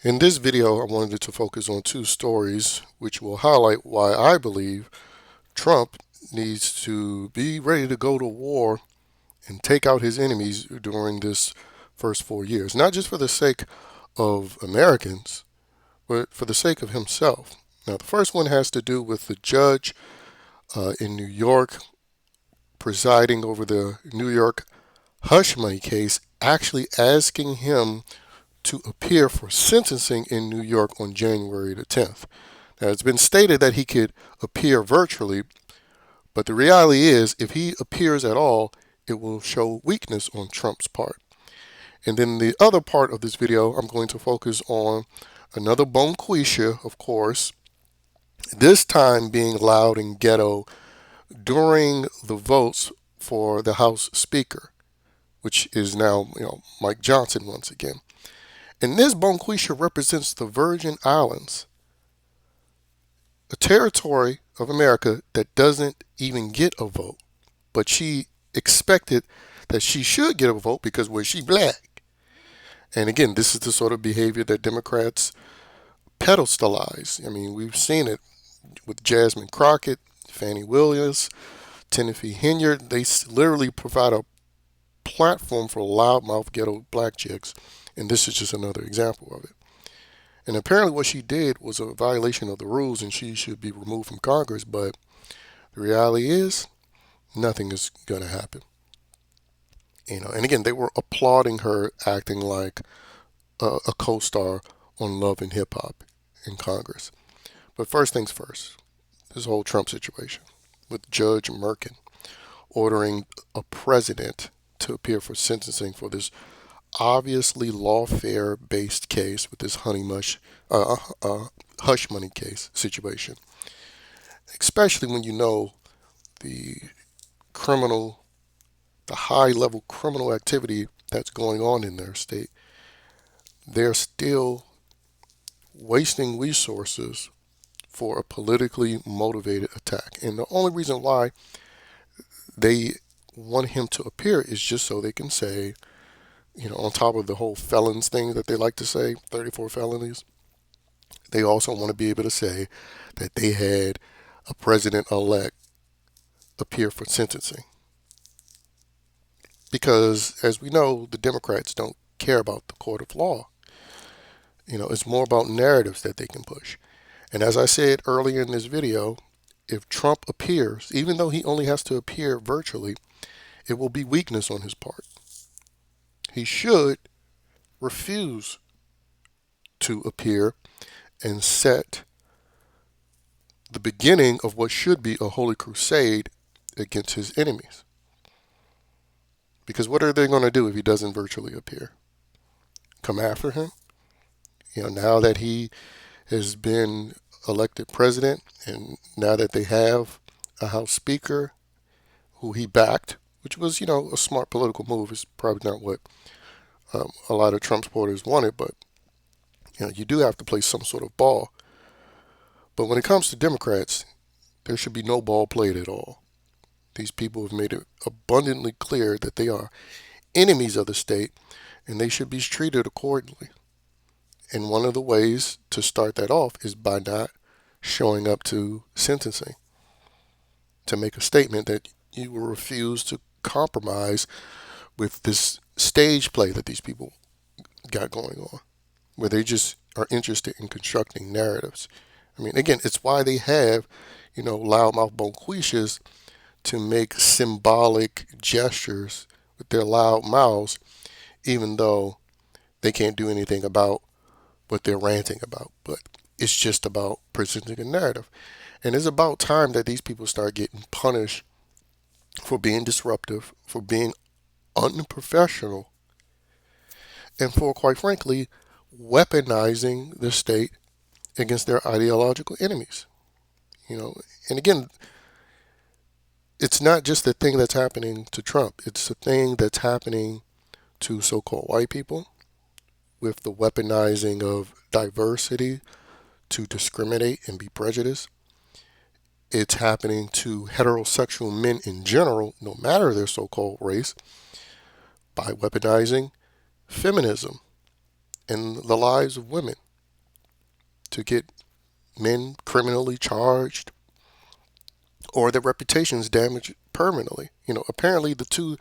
In this video, I wanted to focus on two stories which will highlight why I believe Trump needs to be ready to go to war and take out his enemies during this first 4 years, not just for the sake of Americans, but for the sake of himself. Now, the first one has to do with the judge in New York presiding over the New York hush money case, actually asking him to appear for sentencing in New York on January the 10th. Now, it's been stated that he could appear virtually, but the reality is, if he appears at all, it will show weakness on Trump's part. And then the other part of this video, I'm going to focus on another bonquisha, of course, this time being loud in Ghetto during the votes for the House Speaker, which is now, Mike Johnson once again. And this bonquisha represents the Virgin Islands, a territory of America that doesn't even get a vote. But she expected that she should get a vote because was she black? And again, this is the sort of behavior that Democrats pedestalize. I mean, we've seen it with Jasmine Crockett, Fannie Williams, Timothy Hinyard. They literally provide a platform for loudmouth ghetto black chicks, and this is just another example of it. And apparently what she did was a violation of the rules and she should be removed from Congress, but the reality is nothing is going to happen. And again, they were applauding her acting like a co-star on Love and Hip Hop in Congress. But first things first, this whole Trump situation with Judge Merkin ordering a president to appear for sentencing for this obviously lawfare based case with this hush money case situation, especially when you know the criminal, the high level criminal activity that's going on in their state. They're still wasting resources for a politically motivated attack. And the only reason why they want him to appear is just so they can say, on top of the whole felons thing that they like to say, 34 felonies, they also want to be able to say that they had a president-elect appear for sentencing. Because, as we know, the Democrats don't care about the court of law. It's more about narratives that they can push. And as I said earlier in this video, if Trump appears, even though he only has to appear virtually, it will be weakness on his part. He should refuse to appear and set the beginning of what should be a holy crusade against his enemies. Because what are they going to do if he doesn't virtually appear? Come after him? Now that he has been elected president and now that they have a House Speaker who he backed, which was, a smart political move. It's probably not what a lot of Trump supporters wanted, but, you do have to play some sort of ball. But when it comes to Democrats, there should be no ball played at all. These people have made it abundantly clear that they are enemies of the state and they should be treated accordingly. And one of the ways to start that off is by not showing up to sentencing, to make a statement that you will refuse to compromise with this stage play that these people got going on, where they just are interested in constructing narratives. I mean, again, it's why they have, loudmouth bonquishas to make symbolic gestures with their loud mouths, even though they can't do anything about what they're ranting about. But it's just about presenting a narrative. And it's about time that these people start getting punished for being disruptive, for being unprofessional, and for, quite frankly, weaponizing the state against their ideological enemies. And again, it's not just the thing that's happening to Trump. It's the thing that's happening to so-called white people with the weaponizing of diversity to discriminate and be prejudiced. It's happening to heterosexual men in general, no matter their so-called race, by weaponizing feminism and the lives of women. to get men criminally charged or their reputations damaged permanently. Apparently the two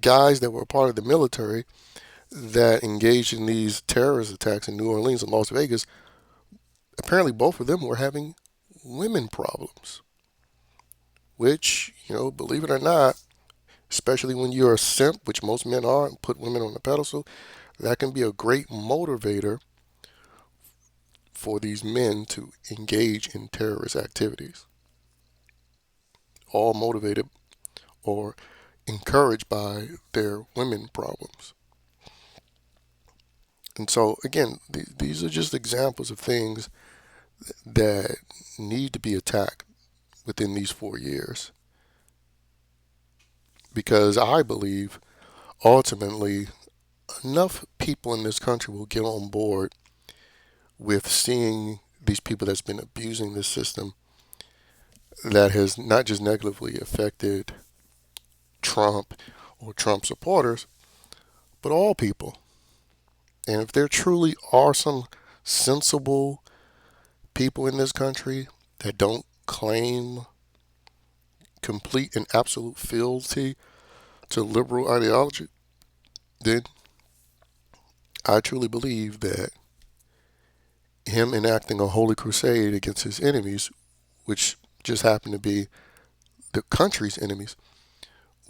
guys that were part of the military that engaged in these terrorist attacks in New Orleans and Las Vegas, apparently both of them were having women problems, which, believe it or not, especially when you're a simp, which most men are, and put women on the pedestal, that can be a great motivator for these men to engage in terrorist activities, all motivated or encouraged by their women problems. And so, again, these are just examples of things that need to be attacked within these 4 years. Because I believe ultimately enough people in this country will get on board with seeing these people that's been abusing this system that has not just negatively affected Trump or Trump supporters, but all people. And if there truly are some sensible people in this country that don't claim complete and absolute fealty to liberal ideology, then I truly believe that him enacting a holy crusade against his enemies, which just happen to be the country's enemies,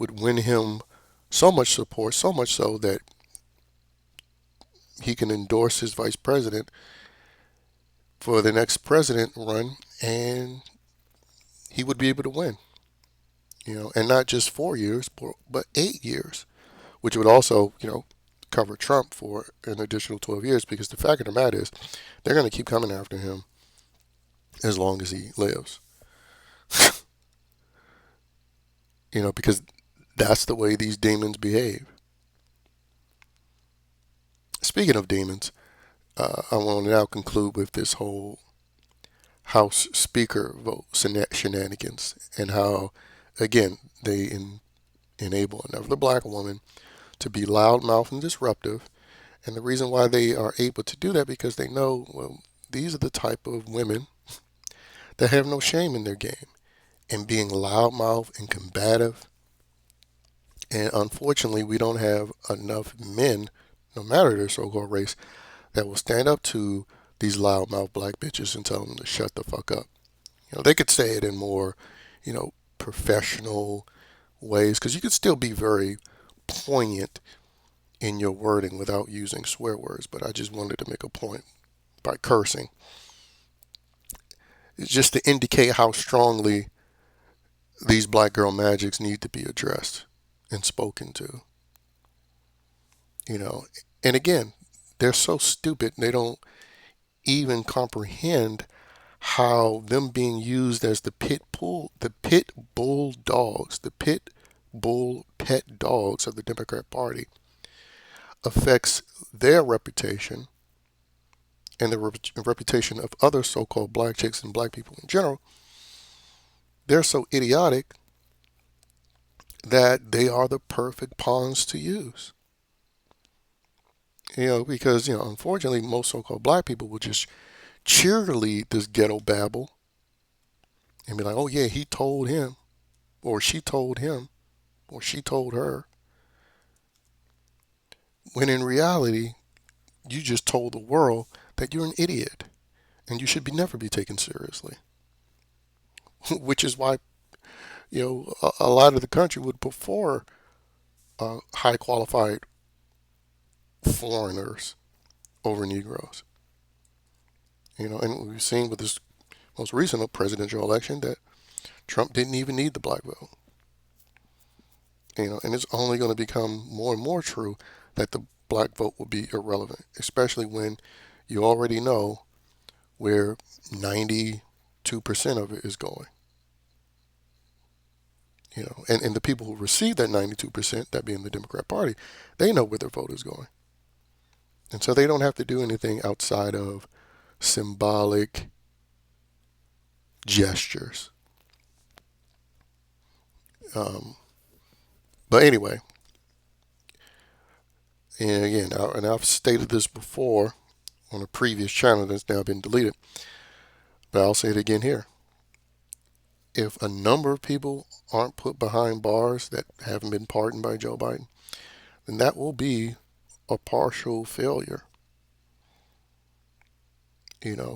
would win him so much support, so much so that he can endorse his vice president for the next president run, and he would be able to win. And not just 4 years, but 8 years, which would also, cover Trump for an additional 12 years. Because the fact of the matter is, they're going to keep coming after him as long as he lives. Because that's the way these demons behave. Speaking of demons, I want to now conclude with this whole House Speaker vote shenanigans and how, again, they enable another black woman to be loudmouth and disruptive. And the reason why they are able to do that because they know, well, these are the type of women that have no shame in their game and being loudmouth and combative. And unfortunately, we don't have enough men, no matter their so-called race, that will stand up to these loudmouth black bitches and tell them to shut the fuck up. They could say it in more, professional ways because you could still be very poignant in your wording without using swear words. But I just wanted to make a point by cursing. It's just to indicate how strongly these black girl magics need to be addressed and spoken to. And again, they're so stupid they don't even comprehend how them being used as the pit bull dogs, the pit bull pet dogs of the Democrat Party affects their reputation and the reputation of other so-called black chicks and black people in general. They're so idiotic that they are the perfect pawns to use. Because, unfortunately, most so-called black people will just cheerlead this ghetto babble and be like, oh, yeah, he told him, or she told him, or she told her. When in reality, you just told the world that you're an idiot and you should never be taken seriously. Which is why, a lot of the country would prefer high qualified foreigners over Negroes. And we've seen with this most recent presidential election that Trump didn't even need the black vote. And it's only going to become more and more true that the black vote will be irrelevant, especially when you already know where 92% of it is going. And the people who receive that 92%, that being the Democrat Party, they know where their vote is going. And so they don't have to do anything outside of symbolic gestures. But anyway, and again, and I've stated this before on a previous channel that's now been deleted, but I'll say it again here. If a number of people aren't put behind bars that haven't been pardoned by Joe Biden, then that will be a partial failure.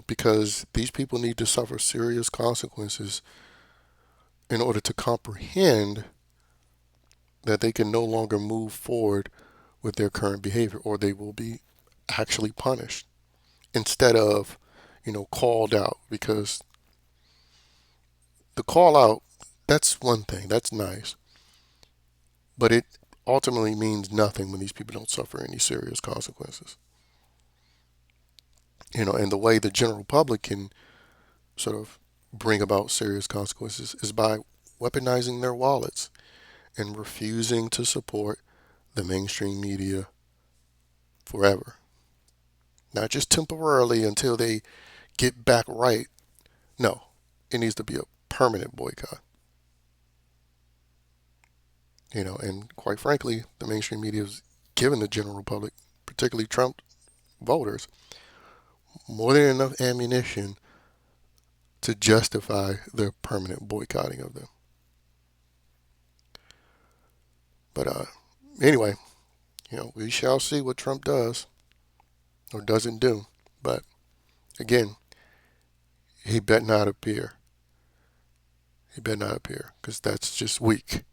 Because these people need to suffer serious consequences in order to comprehend that they can no longer move forward with their current behavior, or they will be actually punished instead of, called out. Because the call out, that's one thing, that's nice, but it ultimately means nothing when these people don't suffer any serious consequences. And the way the general public can sort of bring about serious consequences is by weaponizing their wallets and refusing to support the mainstream media forever. Not just temporarily until they get back right. No, it needs to be a permanent boycott. And quite frankly, the mainstream media has given the general public, particularly Trump voters, more than enough ammunition to justify their permanent boycotting of them. But anyway, we shall see what Trump does or doesn't do. But again, he better not appear. He better not appear because that's just weak.